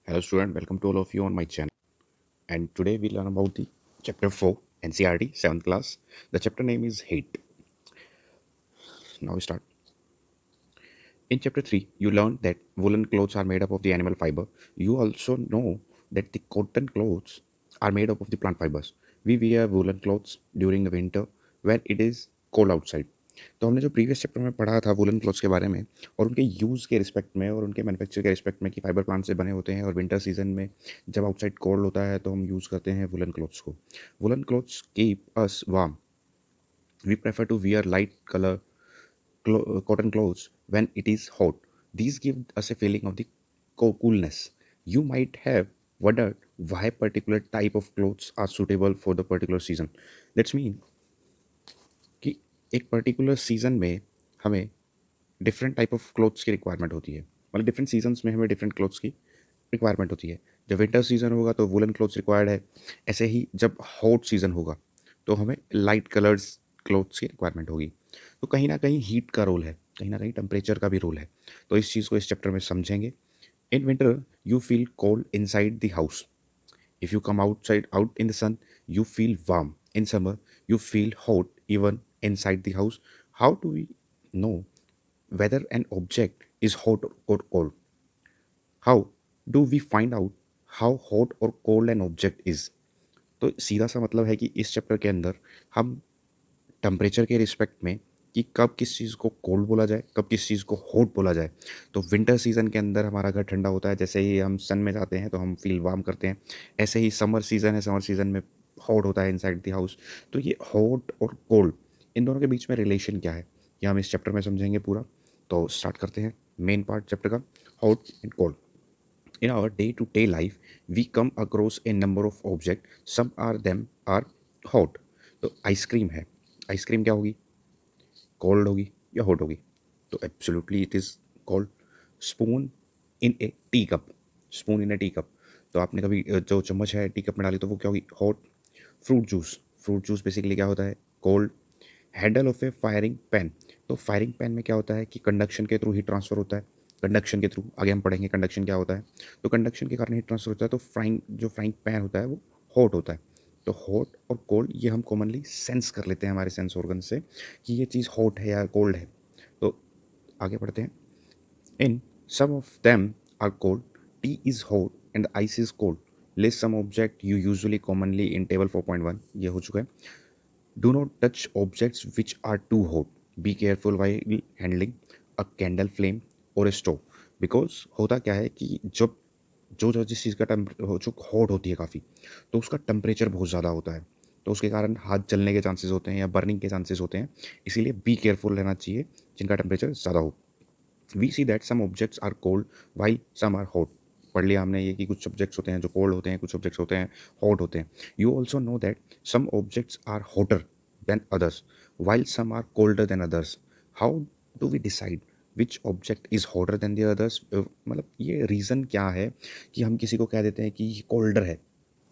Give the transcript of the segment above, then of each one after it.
Hello student, welcome to all of you on my channel. And today we learn about the chapter 4 NCRT 7th class. The chapter name is Hate. Now we start. In chapter 3, you learn that woolen clothes are made up of the animal fiber. You also know that the cotton clothes are made up of the plant fibers. We wear woolen clothes during the winter when it is cold outside. तो हमने जो previous chapter में पढ़ा था woollen clothes के बारे में और उनके यूज़ के रिस्पेक्ट में और उनके मैन्युफैक्चर के रिस्पेक्ट में कि फाइबर प्लांट से बने होते हैं और विंटर सीजन में जब आउटसाइड कोल्ड होता है तो हम यूज़ करते हैं वुलन क्लॉथ्स को. Woollen clothes keep us warm. We prefer to wear light colour cotton clothes when it is hot. These give us a feeling of the coolness. You might have wondered why particular type of clothes are suitable for the particular season. That's mean कि एक particular season में हमें different type of clothes की requirement होती है. मतलब different seasons में हमें डिफरेंट क्लोथ्स की रिक्वायरमेंट होती है. जब विंटर सीजन होगा तो वुलन क्लोथ्स रिक्वायर्ड है. ऐसे ही जब हॉट सीजन होगा तो हमें लाइट कलर्स क्लोथ्स की रिक्वायरमेंट होगी. तो कहीं ना कहीं हीट का रोल है, कहीं ना कहीं टेम्परेचर का भी रोल है. तो इस चीज़ को इस चैप्टर में समझेंगे. In winter you feel cold inside the house. If you come out in the sun, you feel warm. In summer, you feel hot even inside the house. How do we know whether an object is hot or cold? How do we find out how hot or cold an object is? तो सीधा सा मतलब है कि इस chapter के अंदर हम टेम्परेचर के रिस्पेक्ट में कि कब किस चीज़ को कोल्ड बोला जाए, कब किस चीज़ को हॉट बोला जाए. तो विंटर सीज़न के अंदर हमारा घर ठंडा होता है. जैसे ही हम सन में जाते हैं तो हम फील वार्म करते हैं. ऐसे ही समर सीज़न है, समर सीज़न में हॉट होता है इनसाइड द हाउस. तो ये हॉट और कोल्ड इन दोनों के बीच में रिलेशन क्या है ये हम इस चैप्टर में समझेंगे पूरा. तो स्टार्ट करते हैं मेन पार्ट चैप्टर का, hot and cold. In our day-to-day life, we come across a number of objects. Some are them are hot. तो आइसक्रीम है. आइसक्रीम क्या होगी? कोल्ड होगी या हॉट होगी? तो absolutely it is cold. Spoon in A tea cup. Spoon in A tea cup. तो आपने कभी जो चम्मच है टी कप में डाली तो वो क्या होगी? Hot. Fruit juice. Fruit juice basically क्या होता है? Cold. Handle of A firing pan. तो फायरिंग पैन में क्या होता है कि कंडक्शन के थ्रू हीट ट्रांसफर होता है. कंडक्शन के थ्रू आगे हम पढ़ेंगे कंडक्शन क्या होता है. तो कंडक्शन के कारण हीट ट्रांसफर होता है. तो फ्राइंग पैन होता है वो हॉट होता है. तो हॉट और कोल्ड ये हम कॉमनली सेंस कर लेते हैं हमारे सेंस ऑर्गन से कि ये चीज़ हॉट है या कोल्ड है. तो आगे बढ़ते हैं. In some of them are cold. Tea is hot and the ice is cold. List some object you usually commonly in table 4.1. ये हो चुका है. Do not touch objects which are too hot. Be careful while handling a candle flame or a stove. Because होता क्या है कि जब जो जो जिस चीज़ का जो हॉट होती है काफ़ी तो उसका टेम्परेचर बहुत ज़्यादा होता है. तो उसके कारण हाथ जलने के चांसेस होते हैं या बर्निंग के चांसेस होते हैं. इसीलिए बी केयरफुल रहना चाहिए जिनका टेम्परेचर ज़्यादा हो. We see that some objects are cold while some are hot. पढ़ लिया हमने ये कि कुछ सब्जेक्ट्स होते हैं जो कोल्ड होते हैं, कुछ सब्जेक्ट्स होते हैं हॉट होते हैं. You also know that some objects are hotter than others while some are colder than others. How do we decide which object is hotter than the others? मतलब ये रीज़न क्या है कि हम किसी को कह देते हैं कि ये कोल्डर है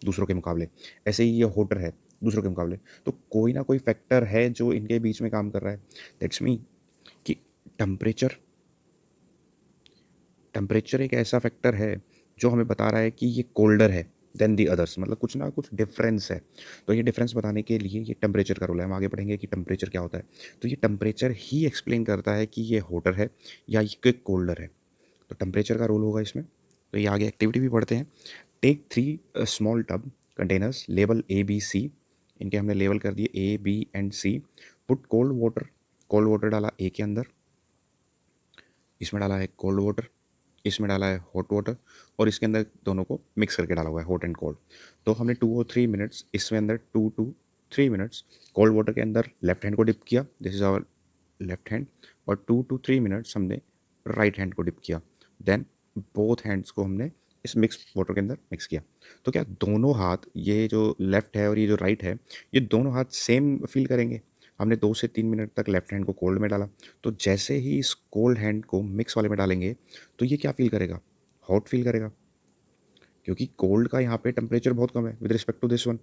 दूसरों के मुकाबले, ऐसे ही ये हॉटर है दूसरों के मुकाबले. तो कोई ना कोई फैक्टर है जो इनके बीच में काम कर रहा है. दैट्स मीन कि टेम्परेचर टेम्परेचर एक ऐसा फैक्टर है जो हमें बता रहा है कि ये कोल्डर है देन दी अदर्स. मतलब कुछ ना कुछ डिफरेंस है. तो ये डिफरेंस बताने के लिए ये टेम्परेचर का रोल है. हम आगे पढ़ेंगे कि टेम्परेचर क्या होता है. तो ये टेम्परेचर ही एक्सप्लेन करता है कि ये हॉटर है या ये कोल्डर है. तो टेम्परेचर का रोल होगा इसमें. तो ये आगे एक्टिविटी भी पढ़ते हैं. Take 3 small tub containers, label A B C. इनके हमने लेबल कर दिए A B and C. Put cold water डाला ए के अंदर. इसमें डाला है कोल्ड वाटर, इसमें डाला है हॉट वाटर और इसके अंदर दोनों को मिक्स करके डाला हुआ है हॉट एंड कोल्ड. तो हमने 2 और 3 मिनट्स इसमें अंदर 2 to 3 मिनट्स कोल्ड वाटर के अंदर लेफ्ट हैंड को डिप किया. This is our left hand. और 2 to 3 मिनट्स हमने राइट हैंड को डिप किया. देन बोथ हैंड्स को हमने इस मिक्स वाटर के अंदर मिक्स किया. तो क्या दोनों हाथ, ये जो लेफ्ट है और ये जो राइट है, ये दोनों हाथ सेम फील करेंगे? हमने 2 से 3 मिनट तक लेफ्ट हैंड को कोल्ड में डाला. तो जैसे ही इस कोल्ड हैंड को मिक्स वाले में डालेंगे तो ये क्या फील करेगा? हॉट फील करेगा, क्योंकि कोल्ड का यहाँ पे टेम्परेचर बहुत कम है with respect to this one.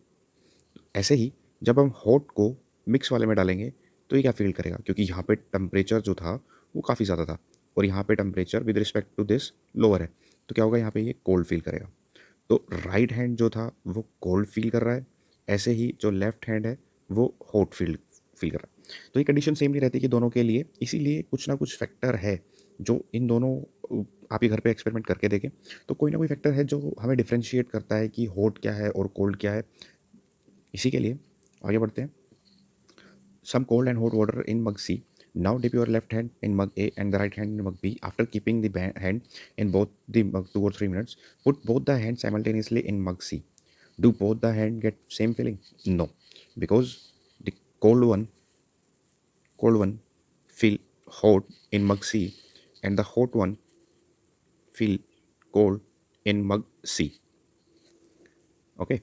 ऐसे ही जब हम हॉट को मिक्स वाले में डालेंगे तो ये क्या फील करेगा? क्योंकि यहाँ पे टेम्परेचर जो था वो काफ़ी ज़्यादा था और यहाँ पे temperature with respect to this lower है. तो क्या होगा, यहाँ पे ये कोल्ड फील करेगा। तो राइट हैंड जो था वो कोल्ड फील कर रहा है, ऐसे ही जो लेफ्ट हैंड है वो हॉट फील फील कर रहा है। तो ये कंडीशन सेम नहीं रहती कि दोनों के लिए, इसीलिए कुछ ना कुछ फैक्टर है जो इन दोनों, आप ये घर पे एक्सपेरिमेंट करके देखें तो कोई ना कोई फैक्टर है जो हमें डिफ्रेंशिएट करता है कि हॉट क्या है और कोल्ड क्या है। इसी के लिए आगे बढ़ते हैं। Some cold and hot water in mug C. Now dip your left hand in mug A and the right hand in mug B. After keeping the hand in both the mug 2 or 3 minutes, put both the hands simultaneously in mug C. Do both the hand get same feeling? No, because the cold one feel hot in mug C, and the hot one feel cold in mug C. Okay.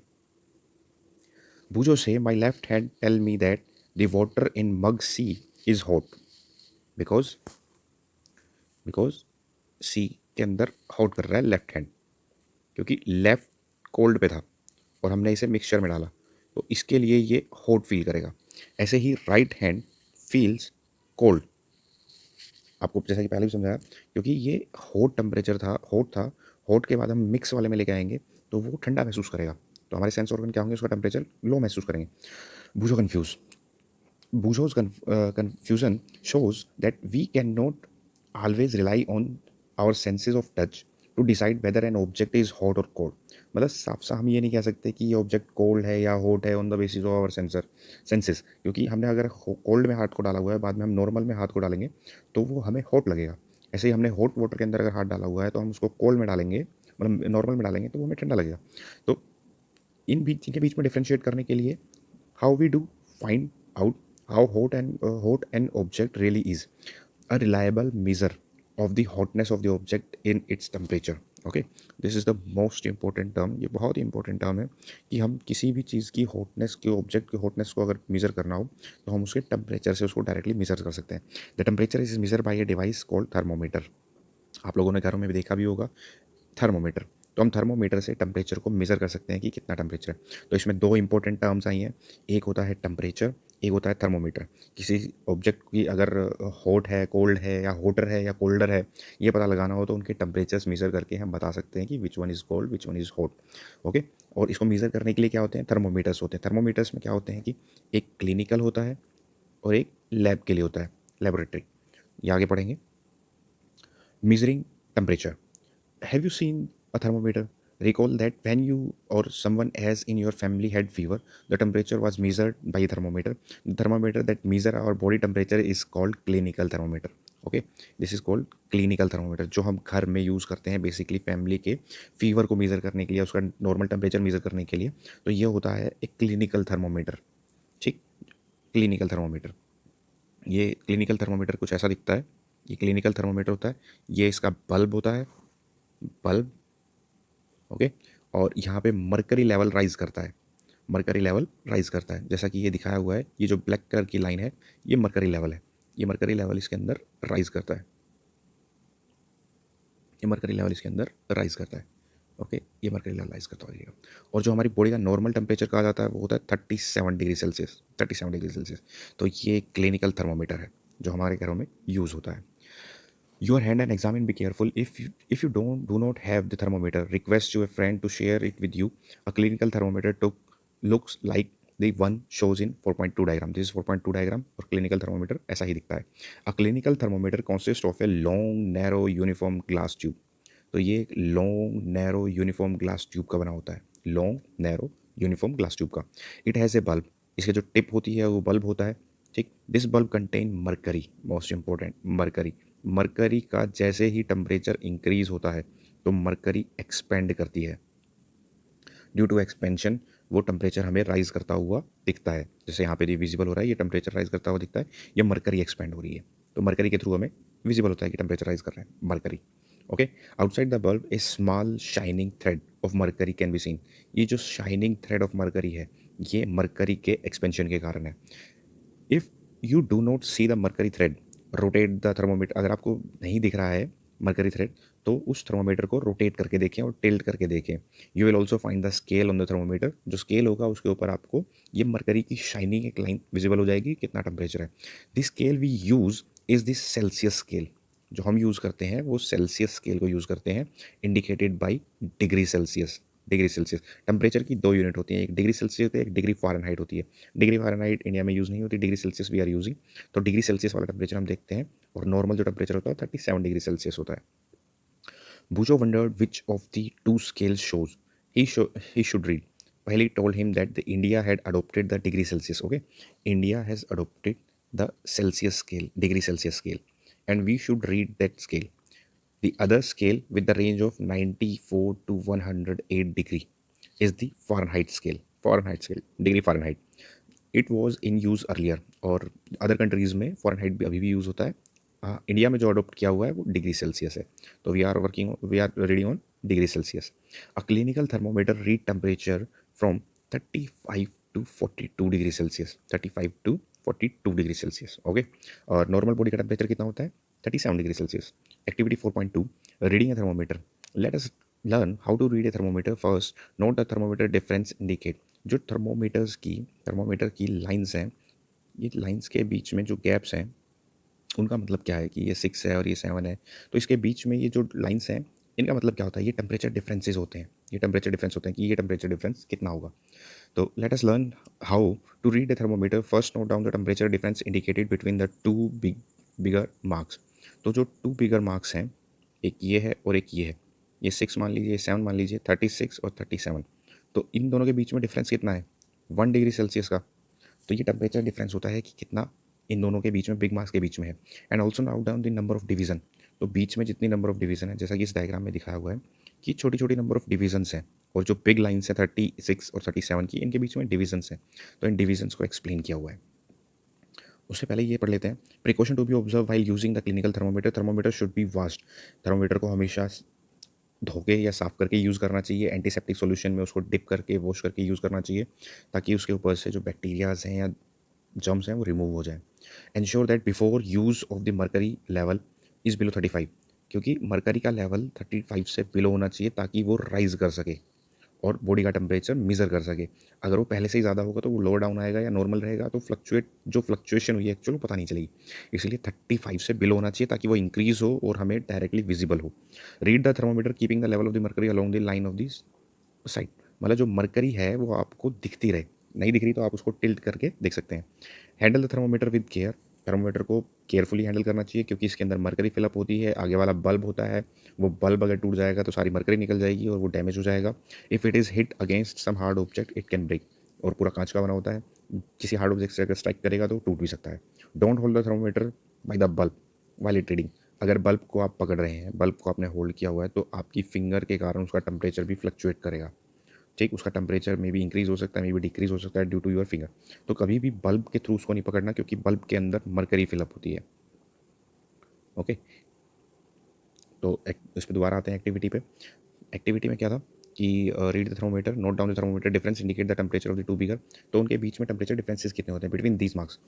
Bujo say my left hand tell me that the water in mug C is hot because सी के अंदर hot कर रहा है left hand, क्योंकि left cold पे था और हमने इसे मिक्सचर में डाला, तो इसके लिए ये हॉट फील करेगा। ऐसे ही राइट हैंड फील्स कोल्ड, आपको जैसा कि पहले भी समझाया, क्योंकि ये हॉट था, हॉट के बाद हम मिक्स वाले में लेके आएंगे तो वो ठंडा महसूस करेगा, तो हमारे सेंस ऑर्गन क्या होंगे, उसका टेम्परेचर लो महसूस करेंगे। बूझो confuse Bouchot's confusion shows that we cannot always rely on our senses of touch to decide whether an object is hot or cold. मतलब साफ साफ हम ये नहीं कह सकते कि ये ऑब्जेक्ट कोल्ड है या हॉट है on the basis of our senses, क्योंकि हमने अगर कोल्ड में हाथ को डाला हुआ है, बाद में हम नॉर्मल में हाथ को डालेंगे तो वो हमें हॉट लगेगा। ऐसे ही हमने हॉट वाटर के अंदर अगर हाथ डाला हुआ है तो हम उसको कोल्ड में डालेंगे, मतलब नॉर्मल में डालेंगे तो वो हमें ठंडा लगेगा। तो इन बीच इनके बीच में डिफ्रेंशिएट करने के लिए, how we do find out how hot an object really is, a reliable measure of the hotness of the object in its temperature. Okay, this is the most important term. ये बहुत ही important term है कि हम किसी भी चीज़ की hotness के object की हॉटनेस को अगर मेज़र करना हो तो हम उसके टेम्परेचर से उसको डायरेक्टली मेज़र कर सकते हैं। The temperature is measure by a device called thermometer. आप लोगों ने घरों में भी देखा भी होगा थर्मोमीटर। तो हम थर्मोमीटर से टेम्परेचर को मेज़र कर सकते हैं कि कितना टेम्परेचर है। तो इसमें दो इंपॉर्टेंट टर्म्स आई हैं, एक होता है टेम्परेचर, एक होता है थर्मोमीटर। किसी ऑब्जेक्ट की अगर हॉट है, कोल्ड है, या होटर है या कोल्डर है, ये पता लगाना हो तो उनके टेम्परेचर्स मेज़र करके हम बता सकते हैं कि which one is cold which one is hot. Okay, और इसको मेज़र करने के लिए क्या होते हैं, थर्मोमीटर्स होते हैं। थर्मोमीटर्स में क्या होते हैं कि एक क्लिनिकल होता है और एक लैब के लिए होता है, लेबोरेटरी। ये आगे पढ़ेंगे। Measuring temperature. Have you seen a thermometer? Recall that when you or someone else in your family had fever, the temperature was measured by a thermometer. The thermometer that measure our body temperature is called clinical thermometer. Okay, this is called clinical thermometer, जो हम घर में use करते हैं basically family के fever को measure करने के लिए, उसका नॉर्मल टेम्परेचर मेज़र करने के लिए। तो ये होता है एक क्लिनिकल थर्मोमीटर। ठीक, क्लिनिकल थर्मोमीटर, ये क्लिनिकल थर्मोमीटर कुछ ऐसा दिखता है। ये क्लिनिकल थर्मोमीटर होता है, ये इसका बल्ब होता है, बल्ब। ओके, और यहाँ पे मरकरी लेवल राइज करता है, मरकरी लेवल राइज करता है, जैसा कि ये दिखाया हुआ है। ये जो ब्लैक कलर की लाइन है ये मरकरी लेवल है, ये मरकरी लेवल इसके अंदर राइज करता है, ये मरकरी लेवल इसके अंदर राइज करता है। ओके, ये मरकरी लेवल राइज करता है। और जो हमारी बॉडी का नॉर्मल टेम्परेचर कहा जाता है वो होता है 37 डिग्री सेल्सियस, 37 डिग्री सेल्सियस। तो ये क्लिनिकल थर्मोमीटर है जो हमारे घरों में यूज़ होता है। Your hand and examine, be careful. If you do not have the thermometer, request your friend to share it with you. A clinical thermometer looks like the one shows in 4.2 diagram. This is 4.2 diagram और clinical thermometer ऐसा ही दिखता है। A clinical thermometer consists of a long, narrow, uniform glass tube. तो ये एक long, narrow, uniform glass tube का बना होता है, long, narrow, uniform glass tube का। It has a bulb. इसके जो टिप होती है वो बल्ब होता है। ठीक, this bulb contain mercury, most important mercury. Mercury का जैसे ही टेम्परेचर इंक्रीज होता है तो मरकरी एक्सपेंड करती है। ड्यू टू एक्सपेंशन वो टेम्परेचर हमें राइज करता हुआ दिखता है, जैसे यहाँ पे भी विजिबल हो रहा है, ये टेम्परेचर राइज करता हुआ दिखता है, ये मरकरी एक्सपेंड हो रही है। तो मरकरी के थ्रू हमें विजिबल होता है कि टेम्परेचर राइज कर रहे हैं mercury. Okay, outside the bulb A small shining thread of mercury can be seen. ये जो शाइनिंग थ्रेड ऑफ मरकरी है ये मरकरी के एक्सपेंशन के कारण है। If you do not see the mercury thread, rotate the thermometer. अगर आपको नहीं दिख रहा है मरकरी थ्रेड तो उस थर्मोमीटर को रोटेट करके देखें और टिल्ट करके देखें। You will also find the scale on the thermometer. जो स्केल होगा उसके ऊपर आपको ये मरकरी की शाइनिंग एक लाइन विजिबल हो जाएगी, कितना टेम्परेचर है। This scale we use is this Celsius scale. जो हम यूज़ करते हैं वो सेल्सियस स्केल को यूज़ करते हैं, indicated by degree Celsius. Degree Celsius temperature की दो यूनिट होती हैं, एक डिग्री सेल्सियस होती है, एक डिग्री फ़ारेनहाइट होती है। डिग्री फ़ारेनहाइट इंडिया में यूज़ नहीं होती, degree Celsius we are using. तो डिग्री सेल्सियस वाला टेम्परेचर हम देखते हैं, और नॉर्मल जो टेम्परेचर होता है 37 डिग्री सेल्सियस होता है। Bujo wondered which of the two scales shows he should read. Paheli told him that the India had adopted the degree Celsius. Okay, India has adopted the Celsius scale, degree Celsius scale, and we should read that scale. The other scale with the range of 94 to 108 degree is the Fahrenheit scale. Fahrenheit scale, degree Fahrenheit. It was in use earlier, और other countries में Fahrenheit भी अभी भी use होता है। India में जो adopt किया हुआ है वो डिग्री सेल्सियस है। तो we are reading on degree Celsius. A clinical thermometer read temperature from 35 to 42 degree Celsius, 35 to 42 degree Celsius. Okay, और नॉर्मल बॉडी का टेम्परेचर कितना होता है? 37 degree Celsius. Activity 4.2, reading a thermometer. Let us learn how to read a thermometer. First, note the thermometer difference indicate. जो thermometer की lines हैं, ये lines के बीच में जो गैप्स हैं उनका मतलब क्या है कि ये 6 है और ये 7 है, तो इसके बीच में ये जो लाइंस हैं इनका मतलब क्या होता है? ये टेम्परेचर डिफरेंसेस होते हैं, ये टेम्परेचर डिफरेंस होते हैं कि ये टेम्परेचर डिफरेंस कितना होगा। तो let us learn how to read the thermometer. First, note down the temperature difference indicated between the two bigger marks. तो जो टू बिगर मार्क्स हैं, एक ये है और एक ये है, ये 6 मान लीजिए, 7 मान लीजिए, 36 और 37। तो इन दोनों के बीच में डिफरेंस कितना है? 1 डिग्री सेल्सियस का। तो ये टेम्परेचर डिफरेंस होता है कि कितना इन दोनों के बीच में, बिग मास के बीच में है। And also now down the number of division. तो बीच में जितनी नंबर ऑफ डिवीजन है, जैसा कि इस डायग्राम में दिखाया हुआ है कि छोटी छोटी नंबर ऑफ डिवीजन्स हैं, और जो बिग लाइन्स हैं 36 और 37 की, इनके बीच में डिवीजन्स हैं। तो इन डिवीजन्स को एक्सप्लेन किया हुआ है। उससे पहले ये पढ़ लेते हैं। Precaution to be observe while using the clinical thermometer. Thermometer should be washed. Thermometer को हमेशा धो के या साफ़ करके यूज़ करना चाहिए। एंटीसेप्टिक सॉल्यूशन में उसको डिप करके, वॉश करके यूज़ करना चाहिए, ताकि उसके ऊपर से जो बैक्टीरियाज़ हैं या जर्म्स हैं वो रिमूव हो जाएँ। Ensure that before use of the mercury level is below 35, क्योंकि मरकरी का लेवल 35 से बिलो होना चाहिए ताकि वो राइज़ कर सके और बॉडी का टेम्परेचर मेज़र कर सके। अगर वो पहले से ही ज़्यादा होगा तो वो लोअर डाउन आएगा, या नॉर्मल रहेगा तो फ्लक्चुएशन हुई है एक्चुअल वो पता नहीं चलेगी। इसलिए 35 से बिलो होना चाहिए ताकि वो इंक्रीज़ हो और हमें डायरेक्टली विजिबल हो। Read the thermometer keeping the level of the mercury along the line of this side. मतलब जो मरकरी है वो आपको दिखती रहे, नहीं दिख रही तो आप उसको टिल्ट करके देख सकते हैं। Handle the thermometer with care. Thermometer को केयरफुली हैंडल करना चाहिए, क्योंकि इसके अंदर मरकरी फिलअप होती है। आगे वाला बल्ब होता है, वो बल्ब अगर टूट जाएगा तो सारी मरकरी निकल जाएगी और वो डैमेज हो जाएगा। If it is hit against some hard object it can break. और पूरा कांच का बना होता है, किसी हार्ड ऑब्जेक्ट से अगर स्ट्राइक करेगा तो टूट भी सकता है। Don't hold the thermometer by the bulb while it reading. अगर बल्ब को आप पकड़ रहे हैं, बल्ब को आपने होल्ड किया हुआ है, तो आपकी फिंगर के कारण उसका टेम्परेचर भी फ्लक्चुएट करेगा। ठीक, उसका टेम्परेचर में भी इंक्रीज़ हो सकता है, मे भी डिक्रीज़ हो सकता है ड्यू टू योर फिंगर। तो कभी भी बल्ब के थ्रू उसको नहीं पकड़ना, क्योंकि बल्ब के अंदर मरकरी फिलअप होती है। ओके, तो इस पर दोबारा आते हैं एक्टिविटी पे। एक्टिविटी में क्या था कि read the thermometer, note down the thermometer difference, indicate the temperature of the two bigger. तो उनके बीच में टेम्परेचर डिफरेंसेस कितने होते हैं between these marks.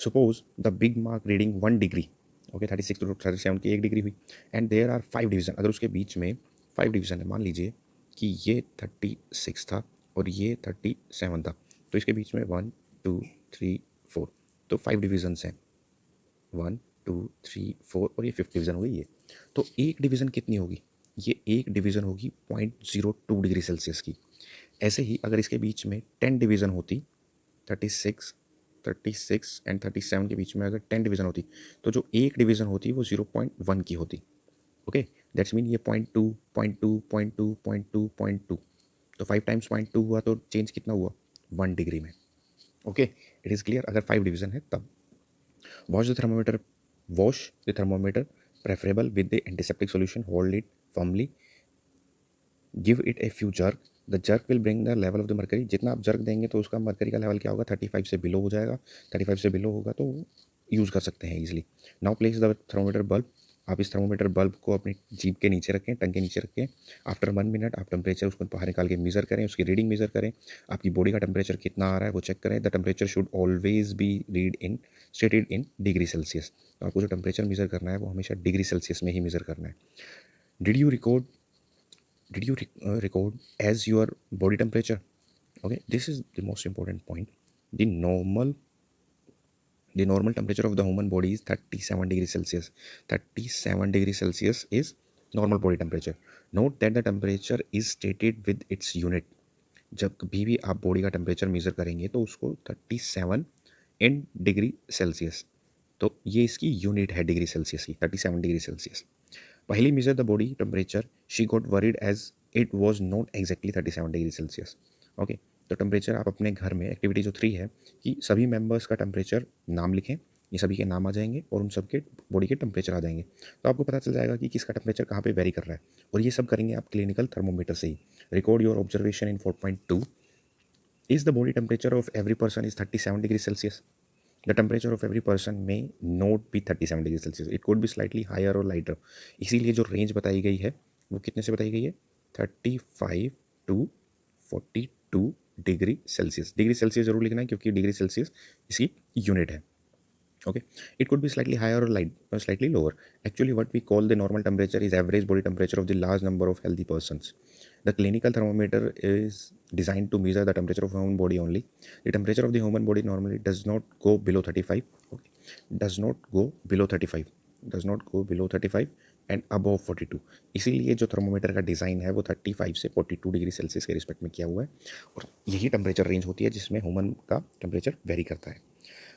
Suppose the big mark reading 1 degree. Okay, 36 to 37 की 1 डिग्री हुई, एंड देयर आर 5 डिवीजन। अगर उसके बीच में 5 डिवीजन है, मान लीजिए कि ये 36 था और ये 37 था, तो इसके बीच में 1 2 3 4, तो 5 डिवीजन्स हैं। 1 2 3 4 और ये 5th डिवीज़न हो गई ये। तो एक डिवीज़न कितनी होगी? ये एक डिवीज़न होगी 0.02 डिग्री सेल्सियस की। ऐसे ही अगर इसके बीच में 10 डिवीज़न होती, 36 36 एंड 37 के बीच में अगर 10 डिवीज़न होती, तो जो एक डिवीज़न होती वो 0.1 की होती। ओके, दैट्स मीन ये 0.2 0.2 0.2 0.2 0.2, तो 5 टाइम्स 0.2 हुआ तो चेंज कितना हुआ? 1 डिग्री में। ओके, इट इज़ क्लियर अगर 5 डिवीज़न है तब। Wash the thermometer. Wash the thermometer, preferable with the antiseptic solution. Hold it firmly. Give it a few jerk. The jerk will bring the level of the mercury. जितना आप jerk देंगे तो उसका mercury का level क्या होगा? 35 से below हो जाएगा। 35 से below होगा तो यूज़ कर सकते हैं easily. Now place the thermometer bulb. आप इस थर्मोमीटर बल्ब को अपनी जीभ के नीचे रखें, टंग के नीचे रखें। आफ्टर 1 मिनट आप टेम्परेचर उसको बाहर निकाल के मेज़र करें, उसकी रीडिंग मेज़र करें। आपकी बॉडी का टेम्परेचर कितना आ रहा है वो चेक करें। The temperature should always be stated in degree Celsius. तो आपको जो टेम्परेचर मेज़र करना है वो हमेशा डिग्री सेल्सियस में ही मेज़र करना है। Did you record did you record as your body temperature? Okay, this is the most important point. The normal The normal temperature of the human body is 37 degrees Celsius. 37 degrees Celsius is normal body temperature. Note that the temperature is stated with its unit. जब कभी भी आप body का temperature measure करेंगे तो उसको 37 in degree Celsius, तो ये इसकी यूनिट है डिग्री सेल्सियस की, 37 degree Celsius. While he measured the body temperature, she got worried as it was not exactly 37 degree Celsius. Okay, तो टेम्परेचर आप अपने घर में एक्टिविटी जो 3 है कि सभी मेंबर्स का टेम्परेचर नाम लिखें, ये सभी के नाम आ जाएंगे और उन सबके बॉडी के टेम्परेचर आ जाएंगे, तो आपको पता चल जाएगा कि किसका टेम्परेचर कहाँ पे वेरी कर रहा है. और ये सब करेंगे आप क्लिनिकल थर्मोमीटर से ही. Record your observation in 4.2. Is the body temperature of every person is 37 degrees Celsius? The temperature of every person may not be 37 degrees Celsius. It could be slightly higher or lighter. इसीलिए जो range बताई गई है वो कितने से बताई गई है? 35 to 42 degree Celsius. Degree Celsius जरूर लिखना है क्योंकि डिग्री सेल्सियस इसकी यूनिट है. Okay, it could be slightly higher or light or slightly lower. Actually, what we call the normal temperature is average body temperature of the large number of healthy persons. The clinical thermometer is designed to measure the temperature of human body only. The temperature of the human body normally does not go below 35. Okay, does not go below 35. Does not go below 35 and above 42. इसीलिए जो thermometer का design है वो 35 से 42 degree Celsius के respect में किया हुआ है और यही टेम्परेचर रेंज होती है जिसमें ह्यूमन का टेम्परेचर वेरी करता है.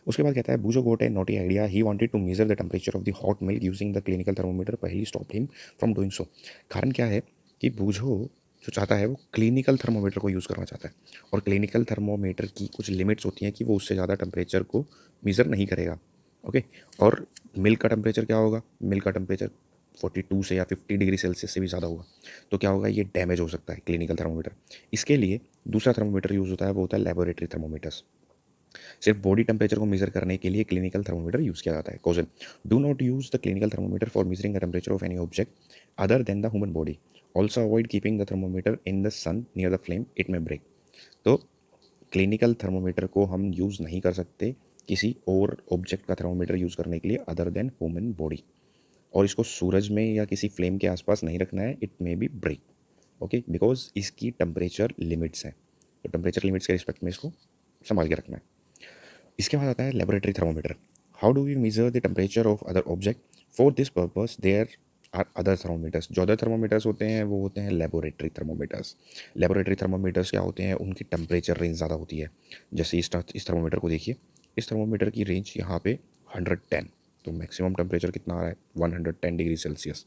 उसके बाद कहता है Boojho got a naughty idea. He wanted to measure the temperature of the hot milk using the clinical thermometer. Paheli stop him from doing so. कारण क्या है कि बूजो जो चाहता है वो क्लिनिकल थर्मोमीटर को यूज़ करना चाहता है और क्लिनिकल थर्मोमीटर की कुछ लिमिट्स होती हैं कि वो उससे ज़्यादा टेम्परेचर को मेज़र नहीं करेगा. ओके, और मिल्क का टेम्परेचर क्या होगा? मिल्क का टेम्परेचर 42 से या 50 डिग्री सेल्सियस से भी ज़्यादा होगा, तो क्या होगा? ये डैमेज हो सकता है क्लिनिकल थर्मोमीटर. इसके लिए दूसरा थर्मोमीटर यूज़ होता है, वो होता है लेबोरेटरी थर्मोमीटर्स. सिर्फ बॉडी टेम्परेचर को मेजर करने के लिए क्लिनिकल थर्मोमीटर यूज़ किया जाता है. Question: do not use the clinical thermometer for measuring the temperature of any object other than the human body. Also avoid keeping the thermometer in the sun near the flame, it may break. तो clinical thermometer को हम use नहीं कर सकते किसी और object का thermometer use करने के लिए अदर देन ह्यूमन बॉडी, और इसको सूरज में या किसी फ्लेम के आसपास नहीं रखना है. It may be break. Okay, because इसकी टेम्परेचर लिमिट्स हैं, तो टेम्परेचर लिमिट्स के रिस्पेक्ट में इसको संभाल के रखना है. इसके बाद आता है laboratory thermometer. How do we measure the temperature of other object? For this purpose there are other thermometers. जो अदर थर्मोमीटर्स होते हैं वो होते हैं लेबोरेटरी थर्मोमीटर्स. लेबोरेटरी थर्मोमीटर्स क्या होते हैं? उनकी टेम्परेचर रेंज ज़्यादा होती है. जैसे इस थर्मोमीटर को देखिए, इस थर्मोमीटर की रेंज यहाँ पे 110, तो मैक्सिमम टेम्परेचर कितना आ रहा है? 110 डिग्री सेल्सियस.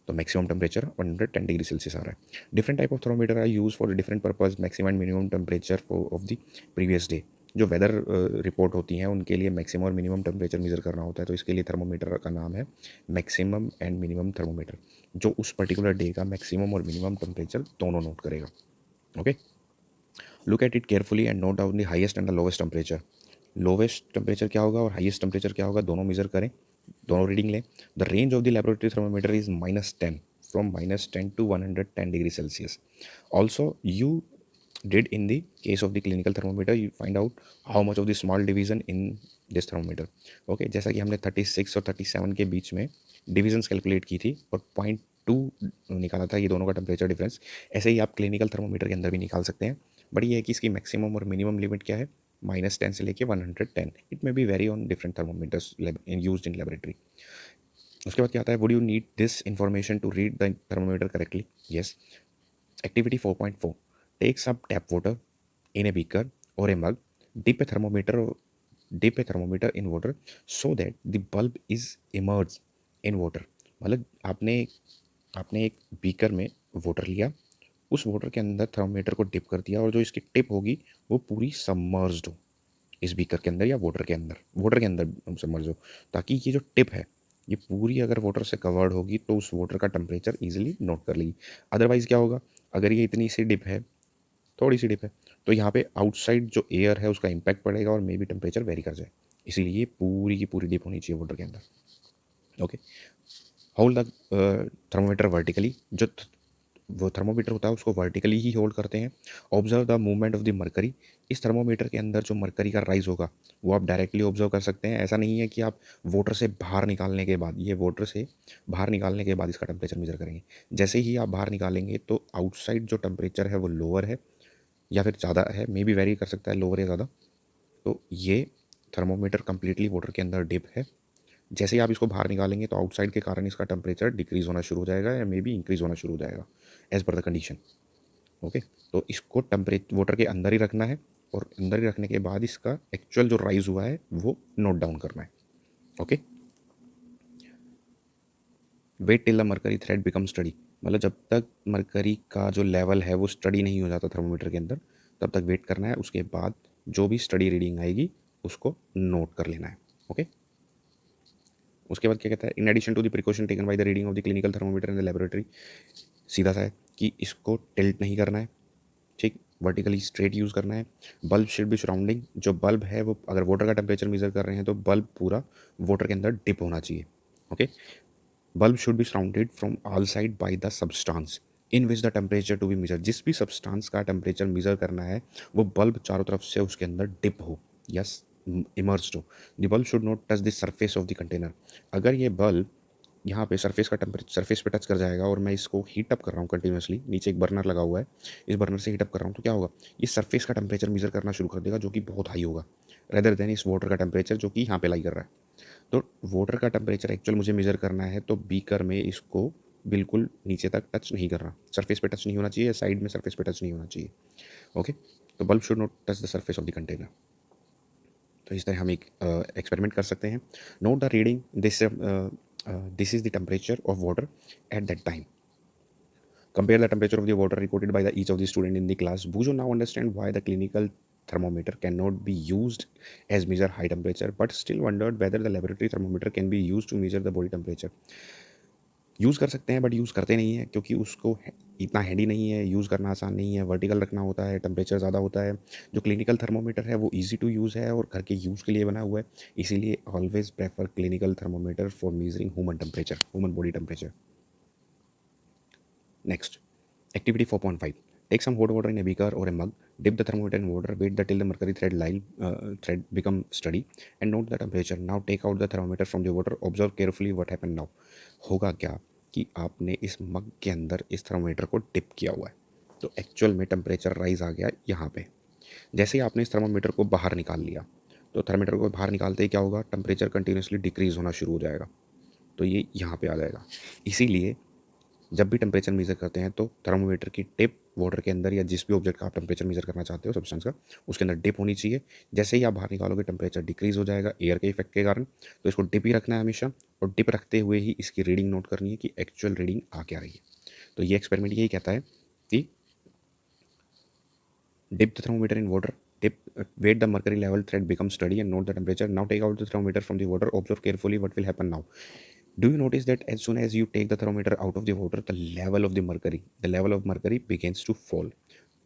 तो मैक्सिमम टेम्परेचर 110 डिग्री सेल्सियस आ रहा है. Different type of thermometer are use for different purpose. Maximum and minimum temperature of the previous day. जो वेदर रिपोर्ट होती हैं उनके लिए मैक्सिमम और मिनिमम टेम्परेचर मेजर करना होता है, तो इसके लिए थर्मोमीटर का नाम है मैक्सिमम एंड मिनिमम थर्मोमीटर, जो उस पर्टिकुलर डे का मैक्सिमम और मिनिमम टेम्परेचर दोनों नोट करेगा. Okay, look at it carefully and note down the highest and the lowest temperature. Lowest temperature क्या होगा और हाईएस्ट टेम्परेचर क्या होगा, दोनों मेजर करें, दोनों रीडिंग लें. The range of the laboratory thermometer is -10, from -10 to 110 degree Celsius. Also you did in the case of the clinical thermometer, you find out how much of the small division in this thermometer. Okay, जैसा कि हमने 36 और 37 के बीच में divisions calculate की थी और 0.2 निकाला था ये दोनों का टेम्परेचर डिफरेंस, ऐसे ही आप क्लिनिकल थर्मोमीटर के अंदर भी निकाल सकते हैं. बट ये है कि इसकी मैक्सिमम और मिनिमम लिमिट क्या है? -10 से लेके 110. It may be vary on different thermometers use in laboratory. उसके बाद क्या आता है? Would you need this information to read the thermometer correctly? Yes. Activity 4.4. Take some tap water in a beaker or a mug. Dip a thermometer in water so that the bulb is immersed in water. मतलब आपने एक beaker में water लिया, उस water के अंदर thermometer को dip कर दिया और जो इसकी टिप होगी वो पूरी सबमर्ज्ड हो इस बीकर के अंदर या वाटर के अंदर सबमर्ज हो, ताकि ये जो टिप है ये पूरी अगर वाटर से कवर्ड होगी तो उस वाटर का टेम्परेचर ईजिली नोट कर लेगी. अदरवाइज़ क्या होगा? अगर ये इतनी सी डिप है, थोड़ी सी डिप है, तो यहाँ पे आउटसाइड जो एयर है उसका इम्पैक्ट पड़ेगा और मे बी टेम्परेचर वेरी कर जाए. इसीलिए ये पूरी की पूरी डिप होनी चाहिए वाटर के अंदर. Okay, hold the thermometer vertically. जो वो थर्मोमीटर होता है उसको वर्टिकली ही होल्ड करते हैं. Observe the movement of the mercury. इस थर्मोमीटर के अंदर जो मरकरी का राइज होगा वो आप डायरेक्टली ऑब्जर्व कर सकते हैं. ऐसा नहीं है कि आप वाटर से बाहर निकालने के बाद, ये वाटर से बाहर निकालने के बाद इसका टेम्परेचर मेजर करेंगे. जैसे ही आप बाहर निकालेंगे तो आउटसाइड जो टेम्परेचर है वो लोअर है या फिर ज़्यादा है, मे बी वेरी कर सकता है लोअर या ज़्यादा. तो ये थर्मोमीटर कम्प्लीटली वाटर के अंदर डिप है। जैसे ही आप इसको बाहर निकालेंगे तो आउटसाइड के कारण इसका टेम्परेचर डिक्रीज होना शुरू हो जाएगा या मे बी इंक्रीज होना शुरू हो जाएगा as per the condition. Okay, तो इसको टेम्परेचर वाटर के अंदर ही रखना है और अंदर ही रखने के बाद इसका एक्चुअल जो राइज हुआ है वो नोट डाउन करना है। Okay, wait till the mercury thread become steady, मतलब जब तक मरकरी का जो लेवल है वो स्टडी नहीं हो जाता थर्मोमीटर के अंदर तब तक वेट करना है। उसके बाद जो भी स्टडी रीडिंग आएगी उसको नोट कर लेना है। ओके, उसके बाद क्या कहता है, in addition to the precaution taken by the reading of the clinical thermometer in the laboratory, सीधा सा है कि इसको टिल्ट नहीं करना है, ठीक, वर्टिकली स्ट्रेट यूज़ करना है। बल्ब शुड बी सराउंडिंग, जो बल्ब है वो अगर वाटर का टेम्परेचर मेजर कर रहे हैं तो बल्ब पूरा वाटर के अंदर डिप होना चाहिए। Okay, bulb should be surrounded from all side by the substance in which the temperature to be measure, जिस भी सब्सटेंस का टेम्परेचर मेजर करना है वो बल्ब चारों तरफ से उसके अंदर डिप हो या इमर्स्ड हो। The bulb should not touch the surface of the container, अगर ये बल्ब यहाँ पे सरफेस का टेम्परेचर सरफेस पे टच कर जाएगा और मैं इसको हीट अप कर रहा हूँ कंटिन्यूसली, नीचे एक बर्नर लगा हुआ है, इस बर्नर से हीट अप कर रहा हूँ, तो क्या होगा, ये सरफेस का टेम्परेचर मेजर करना शुरू कर देगा जो कि बहुत हाई होगा रेदर देन इस वाटर का टेम्परेचर जो कि यहाँ पे लाई कर रहा है। तो वाटर का टेम्परेचर एक्चुअल मुझे मेजर करना है तो बीकर में इसको बिल्कुल नीचे तक टच नहीं करना, सरफेस पे टच नहीं होना चाहिए, साइड में सरफेस पे टच नहीं होना चाहिए। ओके, तो bulb should not touch the surface of the container. तो इस तरह हम एक एक्सपेरिमेंट कर सकते हैं। Note the reading, this is the temperature of water at that time, compare the temperature of the water reported by each of the student in the class. Bujo now understand why the clinical thermometer cannot be used as measure high temperature but still wondered whether the laboratory thermometer can be used to measure the body temperature. Use कर सकते हैं but use करते नहीं हैं क्योंकि उसको इतना handy नहीं है, यूज़ करना आसान नहीं है, वर्टिकल रखना होता है, टेम्परेचर ज़्यादा होता है। जो क्लिनिकल थर्मोमीटर है वो ईजी टू यूज़ है और घर के यूज़ के लिए बना हुआ है, इसीलिए always prefer clinical thermometer for measuring human temperature, human body temperature. Next, activity 4.5. Take some hot water in a beaker or a mug, dip the thermometer in water, wait the till the mercury thread become steady, and note the temperature. Now take out the thermometer from the water. Observe carefully what happened now. होगा क्या कि आपने इस मग के अंदर इस thermometer को dip किया हुआ है तो एक्चुअल में टेम्परेचर राइज आ गया यहाँ पे। जैसे ही आपने इस थर्मोमीटर को बाहर निकाल लिया तो थर्मोमीटर को बाहर निकालते ही क्या होगा, टेम्परेचर कंटिन्यूसली डिक्रीज होना शुरू हो जाएगा, तो ये यहाँ पे आ जाएगा। इसीलिए जब भी टेम्परेचर मेजर करते हैं तो थर्मोमीटर की टिप वाटर के अंदर या जिस भी ऑब्जेक्ट का आप टेम्परेचर मेजर करना चाहते हो सब्सटेंस का उसके अंदर डिप होनी चाहिए। जैसे ही आप बाहर निकालोगे टेम्परेचर डिक्रीज हो जाएगा एयर के इफेक्ट के कारण, तो इसको डिप ही रखना है हमेशा और डिप रखते हुए ही इसकी रीडिंग नोट करनी है कि एक्चुअल रीडिंग आ क्या रही है। तो ये एक्सपेरिमेंट यही कहता है कि dip the thermometer in water, wait the mercury level thread becomes steady and note the temperature. Now take out the thermometer from the water, observe carefully what will happen now. Do you notice that as soon as you take the thermometer out of the water, the level of mercury begins to fall.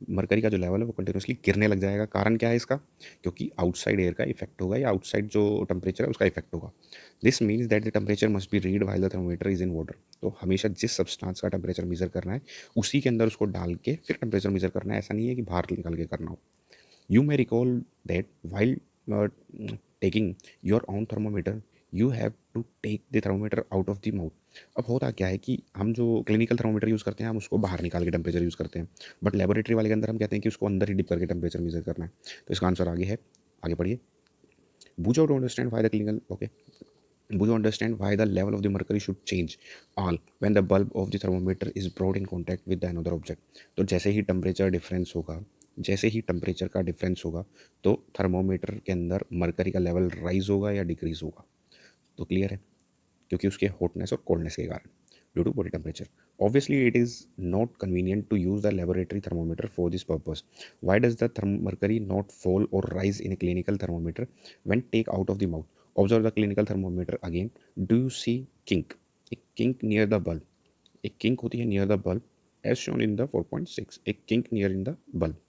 Mercury का जो level है वो continuously गिरने लग जाएगा। कारण क्या है इसका, क्योंकि आउटसाइड एयर का इफेक्ट होगा या आउटसाइड जो टेम्परेचर है उसका इफेक्ट होगा। This means that the temperature must be read while the thermometer is in water. तो हमेशा जिस सब्सटेंस का टेम्परेचर मेजर करना है उसी के अंदर उसको डाल के फिर टेम्परेचर मेजर करना है, ऐसा नहीं है कि बाहर निकाल के करना हो। You may recall that while uh, taking your own thermometer, you have to take the thermometer out of the mouth. अब होता क्या है कि हम जो क्लिनिकल थर्मोमीटर यूज़ करते हैं हम उसको बाहर निकाल के टेम्परेचर यूज़ करते हैं, बट लेबोरेटरी वाले के अंदर हम कहते हैं कि उसको अंदर ही डिप करके टेम्परेचर मेजर करना है। तो इसका आंसर आगे है, आगे पढ़िए। Bujo to understand why the clinical, okay, Bujo understand why the level of the mercury should change all when the bulb of the thermometer is brought in contact with the another object. तो जैसे ही temperature difference होगा, जैसे ही temperature का difference होगा तो thermometer के अंदर mercury का लेवल राइज होगा या डिक्रीज होगा। तो क्लियर है, क्योंकि उसके हॉटनेस और कोल्डनेस के कारण due to body temperature. Obviously, it is not convenient to use the laboratory thermometer for this purpose. Why does the mercury not fall or rise in a clinical thermometer when take out of the mouth? Observe the clinical thermometer again. Do you see kink? A kink near the bulb. एक kink होती है near the bulb as shown in the 4.6. एक kink near in the bulb.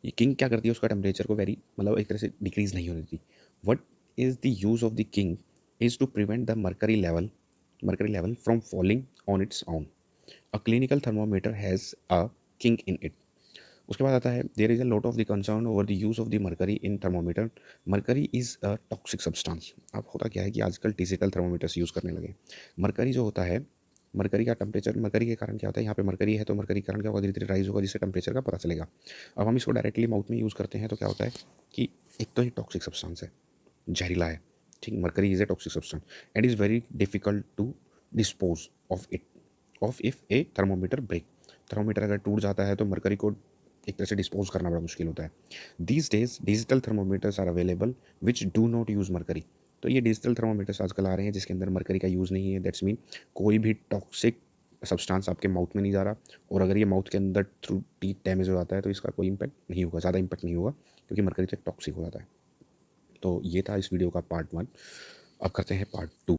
ये king क्या करती है, उसका temperature को वेरी मतलब एक तरह से डिक्रीज नहीं होने देती। What is the use of the kink is to prevent the mercury level from falling on its own. A clinical thermometer has a kink in it. उसके बाद आता है there is a lot of the concern over the use of the mercury in thermometer. Mercury is a toxic substance. अब होता क्या है कि आजकल डिजिटल थर्मोमीटर्स यूज़ करने लगे। मरकरी जो होता है, मरकरी का टेम्परेचर, मरकरी के कारण क्या होता है, यहाँ पे मरकरी है तो मरकरी के कारण क्या होगा, धीरे धीरे राइज होगा जिससे टेम्परेचर का पता चलेगा। अब हम इसको डायरेक्टली माउथ में यूज़ करते हैं तो क्या होता है कि एक तो ये टॉक्सिक सब्सटेंस है, जहरीला है, ठीक। Mercury is a toxic substance and is very difficult to dispose of it, of if a thermometer break. Thermometer अगर टूट जाता है तो मरकरी को एक तरह से डिस्पोज करना बड़ा मुश्किल होता है। These days digital thermometers are available which do not use mercury. तो ये डिजिटल थर्मोमीटर्स आजकल आ रहे हैं जिसके अंदर मरकरी का यूज़ नहीं है। दैट्स मीन कोई भी टॉक्सिक सब्सटेंस आपके माउथ में नहीं जा रहा, और अगर ये माउथ के अंदर थ्रू टीथ डैमेज हो जाता है तो इसका कोई इम्पैक्ट नहीं होगा, ज़्यादा इम्पैक्ट नहीं होगा, क्योंकि मरकरी तो टॉक्सिक हो जाता है। तो ये था इस वीडियो का पार्ट 1। अब करते हैं पार्ट 2।